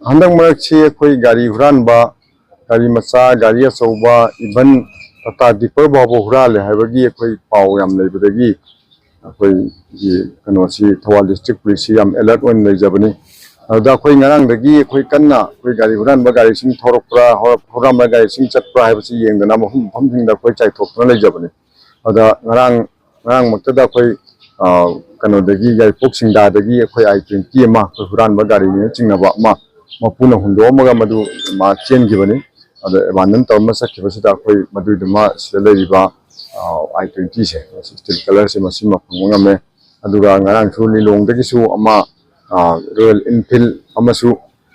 हंदक मरक्सी कोई गाड़ी हुरानबा गाड़ी मचा गाड़ी अचौबा इवन टाटा डिपर बाबो हुराले हाइबगी कोई पाव याम लेबदगी कोई कनोसी थौबाल डिस्ट्रिक्ट पुलिस याम अलर्ट ओन लेजबनी अदा कोई ngarangdagi कोई कन्ना कोई गाड़ी हुरानबा गाड़ी सिंग थोरकप्रा हुरानबा गाड़ी सिंग चटप्रा हाइबसी येंगदना मफम मफमसिंगदा कोई चाइथोकना लेजबनी अदा ngarang मक्तदा कोई कनोदगी गाड़ी पोक्सिंगदादगी कोई I-20 अमा कोई हुरानबा गाड़ी ने चिंगनबा अमा मपुना हुंदोमगा मदु मा चेनगिबनी अदा एबानन तौरमा सखिबसिदा कोई मदुदमा सिलेरिबा I-20 से स्टील कलर से मसिमा फंगंगमे अदुगा ngarang थु लिलोंगदगी सु अमा रॉयल इनफील्ड अमसु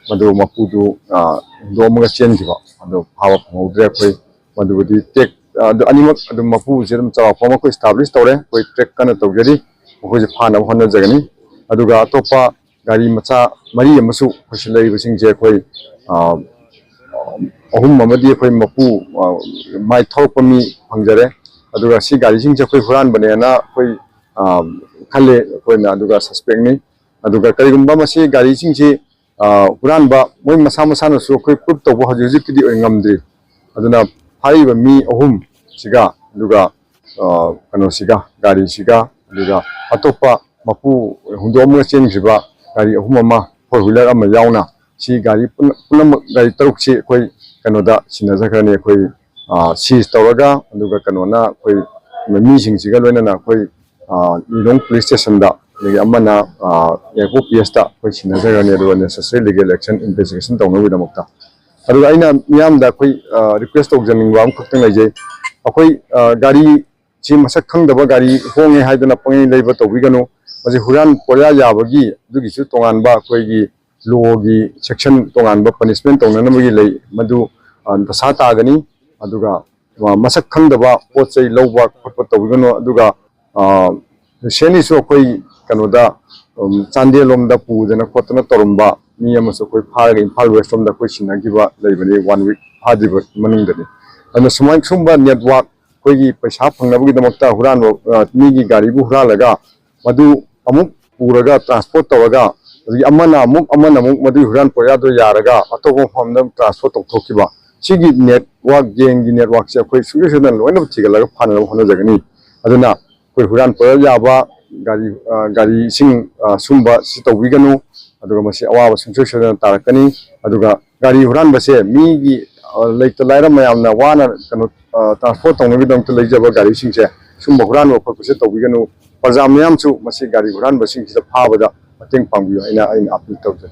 मदु मपुदु हुंदोमगा चेनगिबा अदो फावा फंगौद्रे कोई मदुबदी टेक अदु अनिमक अदु मपु जेरम चावफमा को एस्टैब्लिश तौरे कोई ट्रैक कन तौजरी मखोजे फाना होना जगनी अदुगा अतोपा गाड़ी मचा मरी अमसु फसिलेरिबसिंगजे कोई अहुम ममदी कोई मपु माइ थौपमी फंगजरे अदुगा सी गाड़ी सिंगजे कोई हुरान बनेना कोई खले कोई ना अदुगा सस्पेक्ट नि अदुगा करिगुंबा मसी गाड़ी सिंगजे हुरान बा मोय मसा मसानो सु कोई प्रूफ तौबो हजि किदि ओंगमद्रि अदुना फारिबा मी अहुम सिगा अदुगा कनो सिगा गाड़ी सिगा अदुगा अतोपा मपु हुंदोमगा चेनग्रिबा गाड़ी अहुम अमा फोर व्हीलर अमा यावना सी गाड़ी पुनम गाड़ी तरुक से कोई कनोदा सिनजखरने कोई सीज तौरगा अदुगा कनोना कोई मीसिंगसिगा लोइनना कोई लिलोंग पुलिस स्टेशन दा लेगे अमना एयरपोर्ट पीएस दा कोई सिनजखरने अदुगा नेसेसरी लीगल एक्शन इन्वेस्टिगेशन तौनबुदमक्ता अदुगा आइना मियामदा कोई रिक्वेस्ट तौजनिंगबा अम खक्तंग लेजे अखोई गाड़ी सी मसक खंगदबा गाड़ी होंगे हाइदना पंगै लेबा तौबिगनो मजे हुरान पोया याबगी दुगिसु तोंगानबा कोईगी लोगी सेक्शन तोंगानबा पनिशमेंट तौननबगी लई मदु दशा तागनी अदुगा मसक खंगदबा पोचै लौबा खटप तौबिगनो अदुगा सेनिसो कोई कनोदा चांदेलोमदा पुजना खोतना तोरंबा मी अमसो कोई फारग इम्फाल वेस्ट रोमदा कोई सिनागिबा लैबनी 1 वीक फादिबा मनुंगदनी अन सुमाय सुंबा नेटवर्क कोईगी पैसा फंगनबगी दमक्ता हुरान मीगी गाड़ीबु हुरालगा मदु अमुक पूरगा ट्रांसपोर्ट तौरगा अमना अमुक मदु हुरान पोयादो यारगा अतोप फॉर्म ट्रांसपोर्ट तौथोकिबा सिगी नेटवर्क गेंगी नेटवर्क से कोई सुगेसन लोइन थिगलगा फानब होनजगनी अदुना कोई हुरान पोया याबा गाड़ी सिंग सुंबा सि तौबिगनु अदुगा मसे अवाबा सुंसुसन तारकनी अदुगा गाड़ी हुरान बसे मीगी लेट लाइरा मयामना वाना कनो ट्रांसपोर्ट तौनगिदमत लेजबा गाड़ी सिंगसे सुंबा हुरान वखपसे तौबिगनु प्रजा मयामसु मसे गाड़ी हुरान बसिंग फाबदा मतेंग पांबियो आइना अपील तौजे।